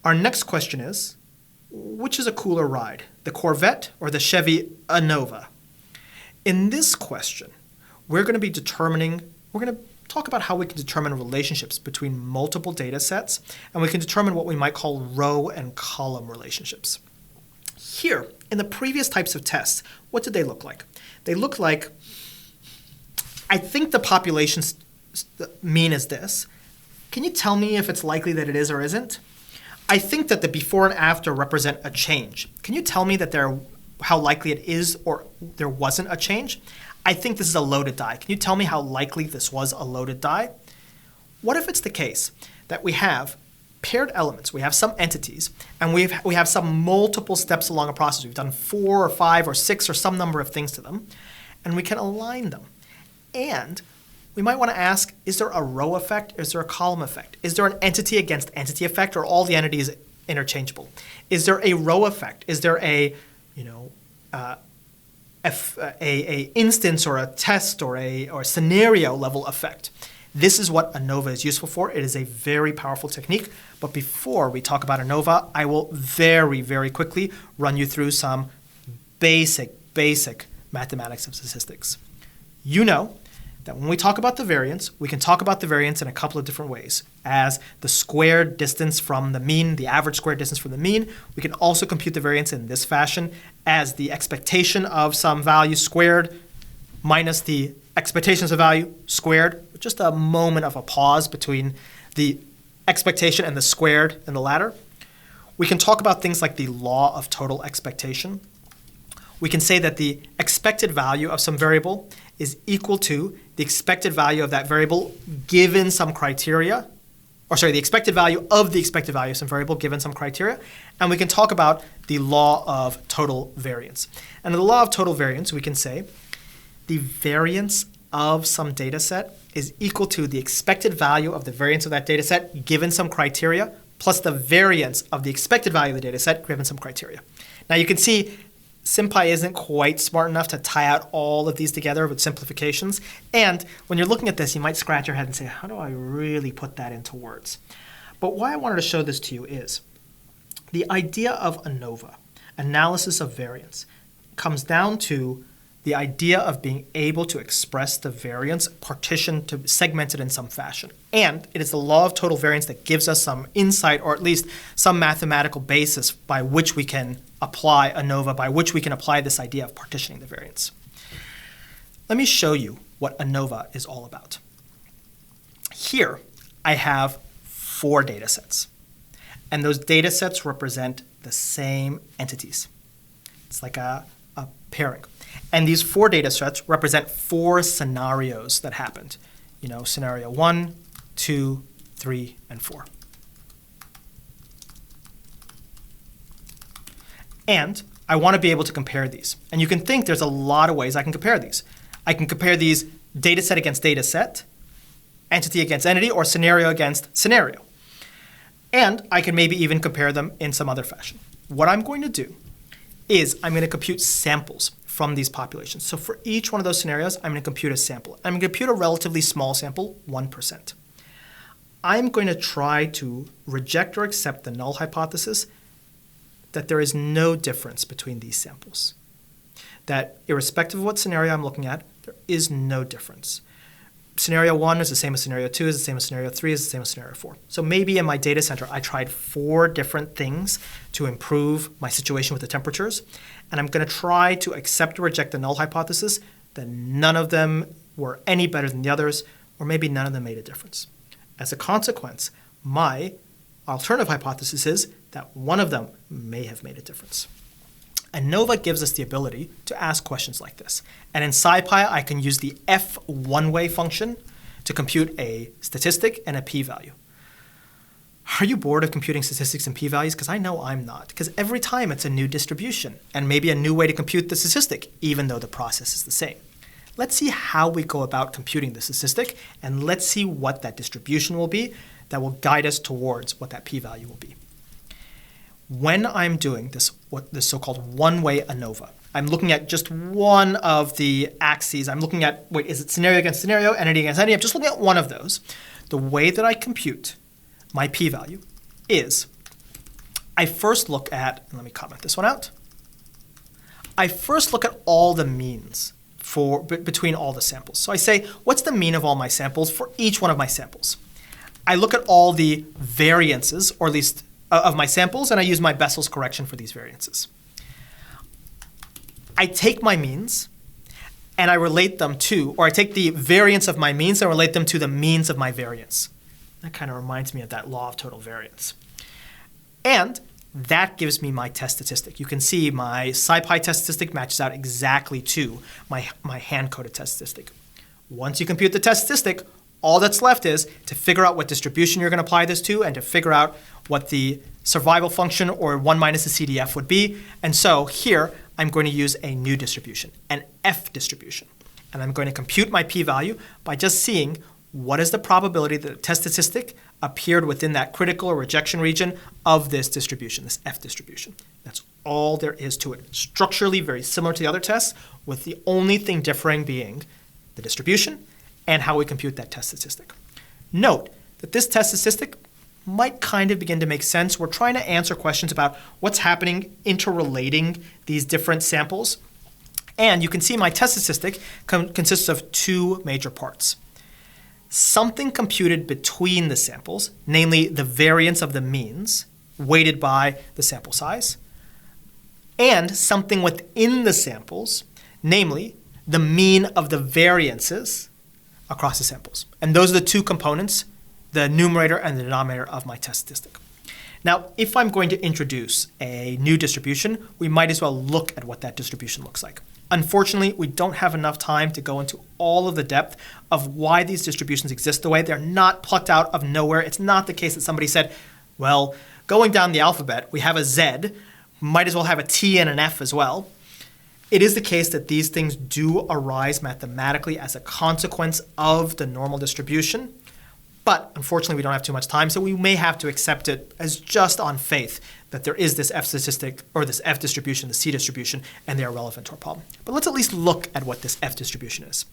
Our next question is, which is a cooler ride, the Corvette or the Chevy ANOVA? In this question, we're going to talk about how we can determine relationships between multiple data sets, and we can determine what we might call row and column relationships. Here, in the previous types of tests, what did they look like? They looked like, I think the population mean is this. Can you tell me if it's likely that it is or isn't? I think that the before and after represent a change. Can you tell me that how likely it is or there wasn't a change? I think this is a loaded die. Can you tell me how likely this was a loaded die? What if it's the case that we have paired elements, we have some entities, and we have some multiple steps along a process. We've done 4 or 5 or 6 or some number of things to them, and we can align them. And we might want to ask, is there a row effect? Is there a column effect? Is there an entity against entity effect, or all the entities interchangeable? Is there a row effect? Is there a instance or a test or a scenario level effect? This is what ANOVA is useful for. It is a very powerful technique. But before we talk about ANOVA, I will very, very quickly run you through some basic mathematics of statistics. You know that when we talk about the variance, we can talk about the variance in a couple of different ways. As the squared distance from the mean, the average squared distance from the mean. We can also compute the variance in this fashion as the expectation of some value squared minus the expectations of value squared. Just a moment of a pause between the expectation and the squared in the latter. We can talk about things like the law of total expectation. We can say that the expected value of some variable is equal to the expected value of that variable given some criteria, the expected value of the expected value of some variable given some criteria. And we can talk about the law of total variance. And in the law of total variance, we can say the variance of some data set is equal to the expected value of the variance of that data set given some criteria plus the variance of the expected value of the data set given some criteria. Now you can see SymPy isn't quite smart enough to tie out all of these together with simplifications. And when you're looking at this, you might scratch your head and say, how do I really put that into words? But why I wanted to show this to you is the idea of ANOVA, analysis of variance, comes down to the idea of being able to express the variance segmented in some fashion. And it is the law of total variance that gives us some insight, or at least some mathematical basis by which we can apply ANOVA, by which we can apply this idea of partitioning the variance. Let me show you what ANOVA is all about. Here, I have 4 data sets. And those data sets represent the same entities. It's like a pairing. And these 4 data sets represent 4 scenarios that happened. Scenario 1, 2, 3, and 4. And I want to be able to compare these. And you can think there's a lot of ways I can compare these. I can compare these data set against data set, entity against entity, or scenario against scenario. And I can maybe even compare them in some other fashion. What I'm going to do is I'm going to compute samples from these populations. So for each one of those scenarios, I'm going to compute a sample. I'm going to compute a relatively small sample, 1%. I'm going to try to reject or accept the null hypothesis that there is no difference between these samples. That irrespective of what scenario I'm looking at, there is no difference. Scenario 1 is the same as scenario 2, is the same as scenario 3, is the same as scenario 4. So maybe in my data center, I tried 4 different things to improve my situation with the temperatures. And I'm going to try to accept or reject the null hypothesis that none of them were any better than the others, or maybe none of them made a difference. As a consequence, my alternative hypothesis is that one of them may have made a difference. ANOVA gives us the ability to ask questions like this. And in SciPy, I can use the f one-way function to compute a statistic and a p-value. Are you bored of computing statistics and p-values? Because I know I'm not. Because every time it's a new distribution and maybe a new way to compute the statistic, even though the process is the same. Let's see how we go about computing the statistic, and let's see what that distribution will be that will guide us towards what that p-value will be. When I'm doing this so-called one-way ANOVA, I'm looking at just one of the axes. I'm looking at, is it scenario against scenario, entity against entity? I'm just looking at one of those. The way that I compute my p-value is I first look at, and let me comment this one out. I first look at all the means between all the samples. So I say, what's the mean of all my samples for each one of my samples? I look at all the variances, or at least of my samples, and I use my Bessel's correction for these variances. I take my means, and I relate them to, or I take the variance of my means and relate them to the means of my variance. That kind of reminds me of that law of total variance. And that gives me my test statistic. You can see my SciPy test statistic matches out exactly to my hand-coded test statistic. Once you compute the test statistic, all that's left is to figure out what distribution you're going to apply this to and to figure out what the survival function or 1 minus the CDF would be. And so here, I'm going to use a new distribution, an F distribution. And I'm going to compute my p-value by just seeing what is the probability that a test statistic appeared within that critical or rejection region of this distribution, this F distribution. That's all there is to it. Structurally very similar to the other tests, with the only thing differing being the distribution and how we compute that test statistic. Note that this test statistic might kind of begin to make sense. We're trying to answer questions about what's happening interrelating these different samples. And you can see my test statistic consists of two major parts. Something computed between the samples, namely the variance of the means, weighted by the sample size, and something within the samples, namely the mean of the variances across the samples. And those are the two components, the numerator and the denominator of my test statistic. Now, if I'm going to introduce a new distribution, we might as well look at what that distribution looks like. Unfortunately, we don't have enough time to go into all of the depth of why these distributions exist the way. They're not plucked out of nowhere. It's not the case that somebody said, well, going down the alphabet, we have a Z, might as well have a T and an F as well. It is the case that these things do arise mathematically as a consequence of the normal distribution. But unfortunately, we don't have too much time, so we may have to accept it as just on faith that there is this F statistic, or this F distribution, the C distribution, and they are relevant to our problem. But let's at least look at what this F distribution is.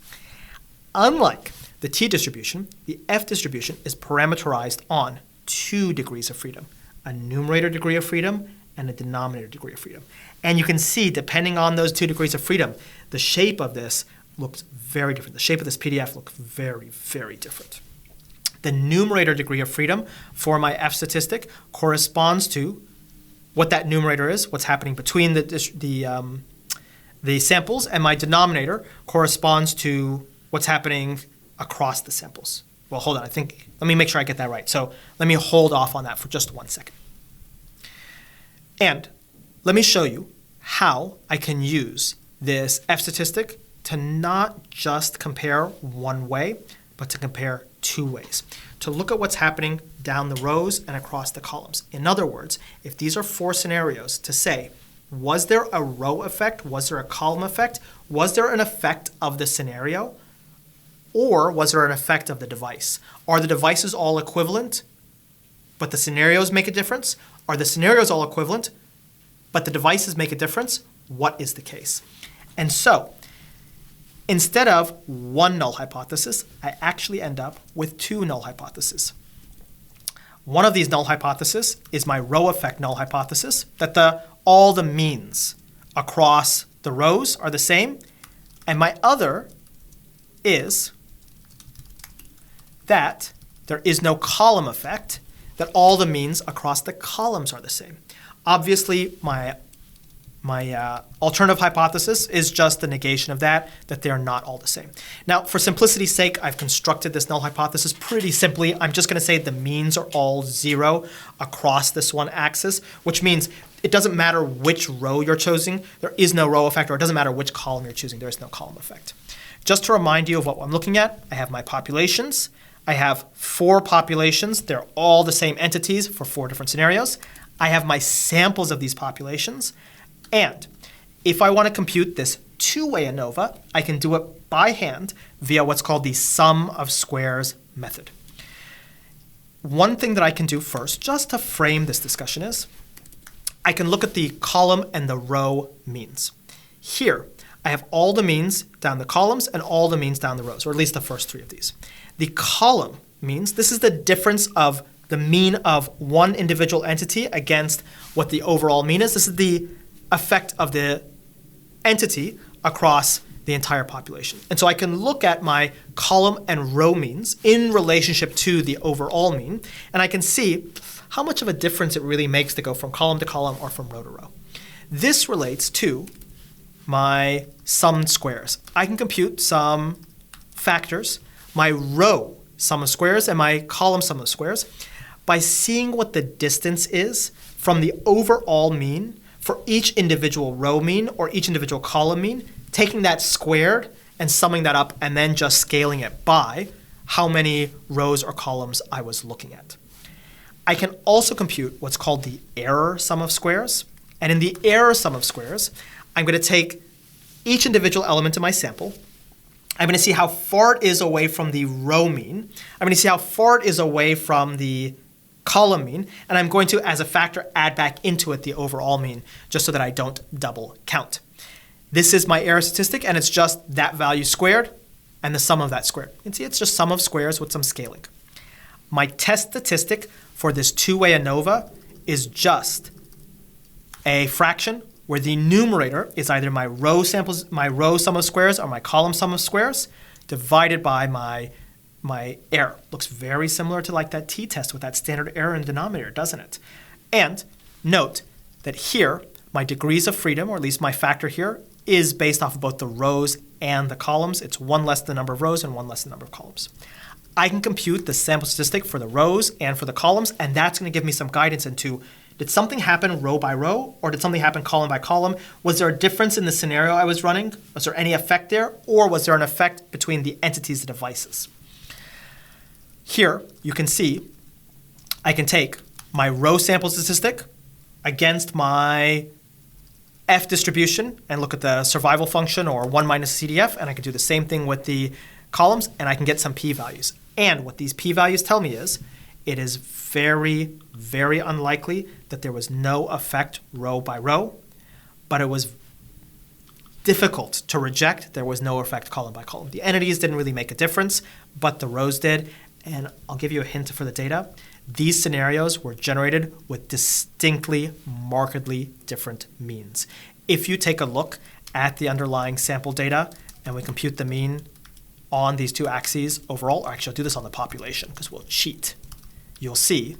Unlike the T distribution, the F distribution is parameterized on 2 degrees of freedom, a numerator degree of freedom and a denominator degree of freedom. And you can see, depending on those 2 degrees of freedom, the shape of this looks very different. The shape of this PDF looks very, very different. The numerator degree of freedom for my F statistic corresponds to what that numerator is, what's happening between the samples, and my denominator corresponds to what's happening across the samples. Well, hold on, let me make sure I get that right. So let me hold off on that for just 1 second. And let me show you how I can use this F statistic to not just compare one way, but to compare 2 ways, to look at what's happening down the rows and across the columns. In other words, if these are 4 scenarios, to say, was there a row effect? Was there a column effect? Was there an effect of the scenario? Or was there an effect of the device? Are the devices all equivalent, but the scenarios make a difference? Are the scenarios all equivalent, but the devices make a difference? What is the case? And so, instead of 1 null hypothesis, I actually end up with 2 null hypotheses. One of these null hypotheses is my row effect null hypothesis, that all the means across the rows are the same. And my other is that there is no column effect, that all the means across the columns are the same. Obviously, my alternative hypothesis is just the negation of that they are not all the same. Now, for simplicity's sake, I've constructed this null hypothesis pretty simply. I'm just going to say the means are all 0 across this one axis, which means it doesn't matter which row you're choosing. There is no row effect, or it doesn't matter which column you're choosing. There is no column effect. Just to remind you of what I'm looking at, I have my populations. I have 4 populations. They're all the same entities for 4 different scenarios. I have my samples of these populations. And if I want to compute this 2-way ANOVA, I can do it by hand via what's called the sum of squares method. One thing that I can do first, just to frame this discussion, is I can look at the column and the row means. Here, I have all the means down the columns and all the means down the rows, or at least the first 3 of these. The column means this is the difference of the mean of one individual entity against what the overall mean is. This is the effect of the entity across the entire population. And so I can look at my column and row means in relationship to the overall mean, and I can see how much of a difference it really makes to go from column to column or from row to row. This relates to my summed squares. I can compute some factors, my row sum of squares and my column sum of squares, by seeing what the distance is from the overall mean for each individual row mean or each individual column mean, taking that squared and summing that up and then just scaling it by how many rows or columns I was looking at. I can also compute what's called the error sum of squares. And in the error sum of squares, I'm going to take each individual element in my sample. I'm going to see how far it is away from the row mean. I'm going to see how far it is away from the column mean. And I'm going to, as a factor, add back into it the overall mean, just so that I don't double count. This is my error statistic, and it's just that value squared and the sum of that squared. You can see it's just sum of squares with some scaling. My test statistic for this two-way ANOVA is just a fraction where the numerator is either my row sum of squares or my column sum of squares divided by my error. Looks very similar to like that t-test with that standard error in the denominator, doesn't it? And note that here, my degrees of freedom, or at least my factor here, is based off of both the rows and the columns. It's one less the number of rows and one less the number of columns. I can compute the sample statistic for the rows and for the columns, and that's going to give me some guidance into, did something happen row by row, or did something happen column by column? Was there a difference in the scenario I was running? Was there any effect there, or was there an effect between the entities, the devices? Here, you can see I can take my row sample statistic against my F distribution and look at the survival function or 1 minus CDF, and I can do the same thing with the columns, and I can get some p-values. And what these p-values tell me is it is very, very unlikely that there was no effect row by row, but it was difficult to reject there was no effect column by column. The entities didn't really make a difference, but the rows did. And I'll give you a hint for the data. These scenarios were generated with distinctly, markedly different means. If you take a look at the underlying sample data and we compute the mean on these two axes overall, or actually I'll do this on the population because we'll cheat. You'll see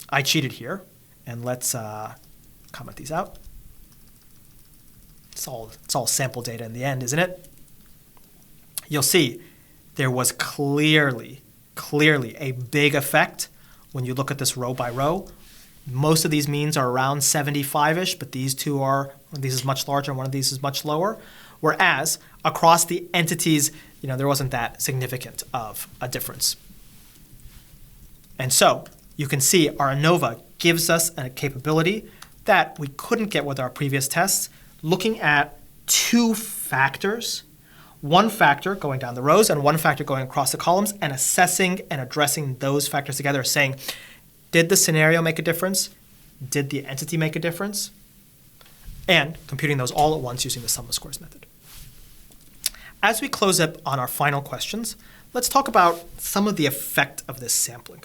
I cheated here, and let's comment these out. It's all sample data in the end, isn't it? You'll see there was clearly a big effect when you look at this row by row. Most of these means are around 75-ish, but these two are, one of these is much larger and one of these is much lower. Whereas across the entities, there wasn't that significant of a difference. And so you can see our ANOVA gives us a capability that we couldn't get with our previous tests, looking at two factors, one factor going down the rows and one factor going across the columns, and assessing and addressing those factors together, saying, did the scenario make a difference? Did the entity make a difference? And computing those all at once using the sum of squares method. As we close up on our final questions, let's talk about some of the effect of this sampling.